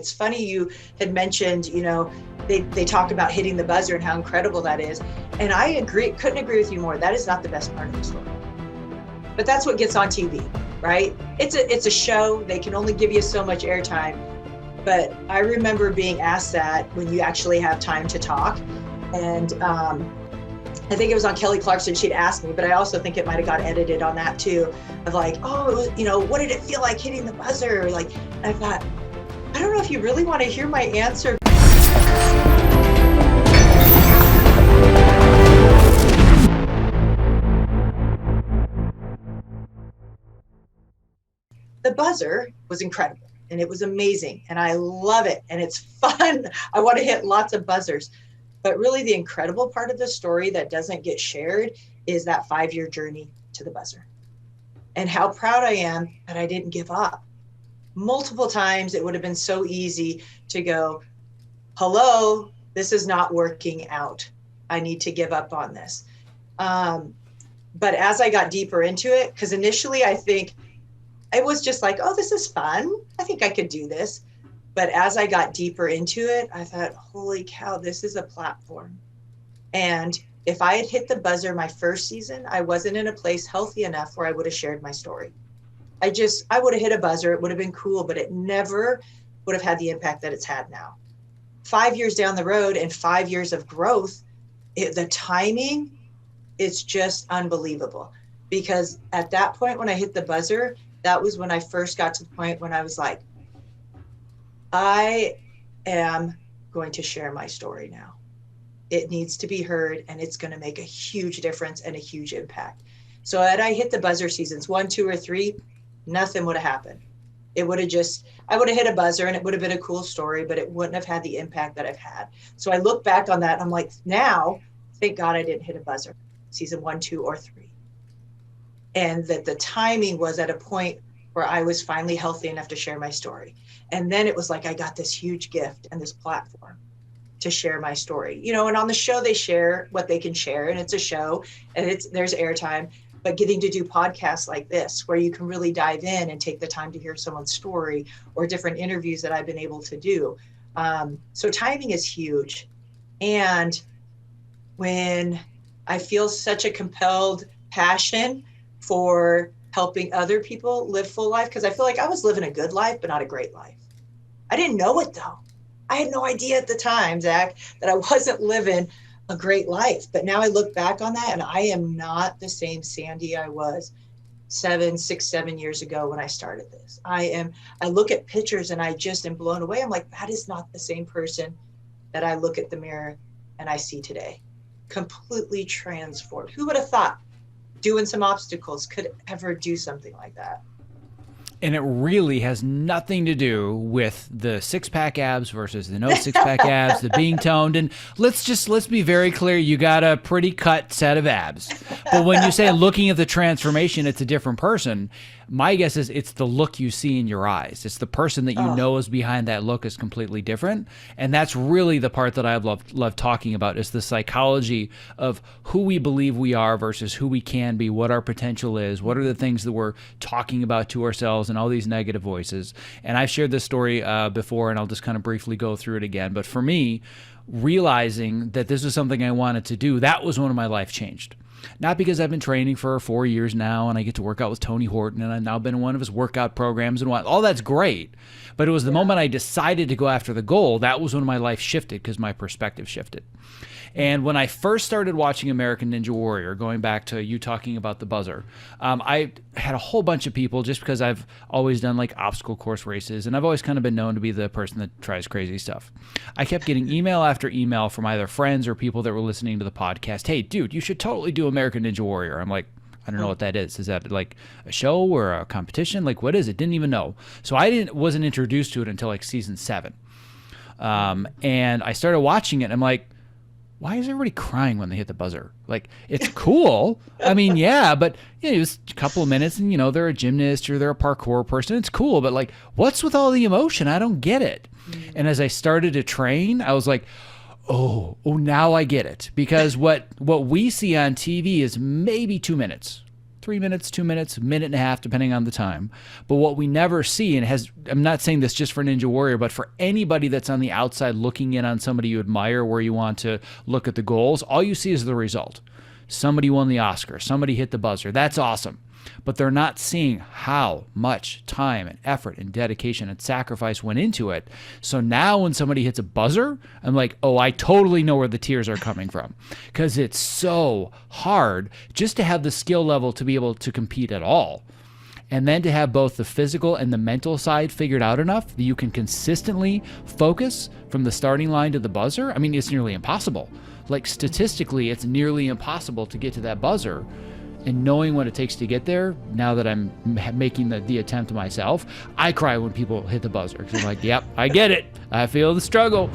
it's funny you had mentioned, they talk about hitting the buzzer and how incredible that is. And I couldn't agree with you more. That is not the best part of the story. But that's what gets on TV, right? It's a show. They can only give you so much airtime. But I remember being asked that when you actually have time to talk. And I think it was on Kelly Clarkson, she'd asked me, but I also think it might have got edited on that too, of like, what did it feel like hitting the buzzer? Like, I thought, I don't know if you really want to hear my answer. The buzzer was incredible and it was amazing and I love it and it's fun. I want to hit lots of buzzers. But really the incredible part of the story that doesn't get shared is that 5-year journey to the buzzer and how proud I am that I didn't give up. Multiple times it would have been so easy to go, hello, this is not working out. I need to give up on this. But as I got deeper into it, because initially I think it was just like, oh, this is fun. I think I could do this. But as I got deeper into it, I thought, holy cow, this is a platform. And if I had hit the buzzer my first season, I wasn't in a place healthy enough where I would have shared my story. I would have hit a buzzer. It would have been cool, but it never would have had the impact that it's had now. 5 years down the road and 5 years of growth, the timing, it's just unbelievable. Because at that point, when I hit the buzzer, that was when I first got to the point when I was like, I am going to share my story now. It needs to be heard and it's going to make a huge difference and a huge impact. So had I hit the buzzer seasons 1, 2, or 3, nothing would have happened. I would have hit a buzzer and it would have been a cool story, but it wouldn't have had the impact that I've had. So I look back on that and I'm like, now, thank God I didn't hit a buzzer season 1, 2, or 3. And that the timing was at a point where I was finally healthy enough to share my story. And then it was like, I got this huge gift and this platform to share my story, and on the show, they share what they can share and it's a show and there's airtime, but getting to do podcasts like this, where you can really dive in and take the time to hear someone's story or different interviews that I've been able to do. So timing is huge. And when I feel such a compelled passion for helping other people live full life, because I feel like I was living a good life, but not a great life. I didn't know it though. I had no idea at the time, Zach, that I wasn't living a great life. But now I look back on that and I am not the same Sandy I was 6, 7 years ago when I started this. I look at pictures and I just am blown away. I'm like, that is not the same person that I look at the mirror and I see today. Completely transformed. Who would have thought doing some obstacles could ever do something like that? And it really has nothing to do with the six-pack abs versus the no six-pack abs, the being toned. And let's be very clear, you got a pretty cut set of abs. But when you say looking at the transformation, it's a different person, my guess is it's the look you see in your eyes. It's the person that you know is behind that look is completely different. And that's really the part that I love talking about, is the psychology of who we believe we are versus who we can be, what our potential is, what are the things that we're talking about to ourselves, and all these negative voices. And I've shared this story before, and I'll just kind of briefly go through it again. But for me, realizing that this was something I wanted to do, that was when my life changed. Not because I've been training for 4 years now and I get to work out with Tony Horton and I've now been in one of his workout programs and all that's great. But it was the moment I decided to go after the goal, that was when my life shifted, because my perspective shifted. And when I first started watching American Ninja Warrior, going back to you talking about the buzzer, I had a whole bunch of people, just because I've always done like obstacle course races and I've always kind of been known to be the person that tries crazy stuff. I kept getting email after email from either friends or people that were listening to the podcast. Hey, dude, you should totally do American Ninja Warrior. I'm like, I don't know what that is. Is that like a show or a competition? Like, what is it? Didn't even know. So I wasn't introduced to it until like season 7. And I started watching it and I'm like, why is everybody crying when they hit the buzzer? Like, it's cool. I mean, yeah, but it was a couple of minutes and, they're a gymnast or they're a parkour person. It's cool. But like, what's with all the emotion? I don't get it. And as I started to train, I was like, oh, now I get it. Because what we see on TV is maybe 2 minutes, 3 minutes, 2 minutes, minute and a half, depending on the time. But what we never see, and I'm not saying this just for Ninja Warrior, but for anybody that's on the outside looking in on somebody you admire where you want to look at the goals, all you see is the result. Somebody won the Oscar. Somebody hit the buzzer. That's awesome. But they're not seeing how much time and effort and dedication and sacrifice went into it. So now when somebody hits a buzzer, I'm like, oh, I totally know where the tears are coming from. Because it's so hard just to have the skill level to be able to compete at all. And then to have both the physical and the mental side figured out enough that you can consistently focus from the starting line to the buzzer. I mean, it's nearly impossible. Like statistically, it's nearly impossible to get to that buzzer. And knowing what it takes to get there, now that I'm making the attempt myself, I cry when people hit the buzzer. Because I'm like, yep, I get it. I feel the struggle.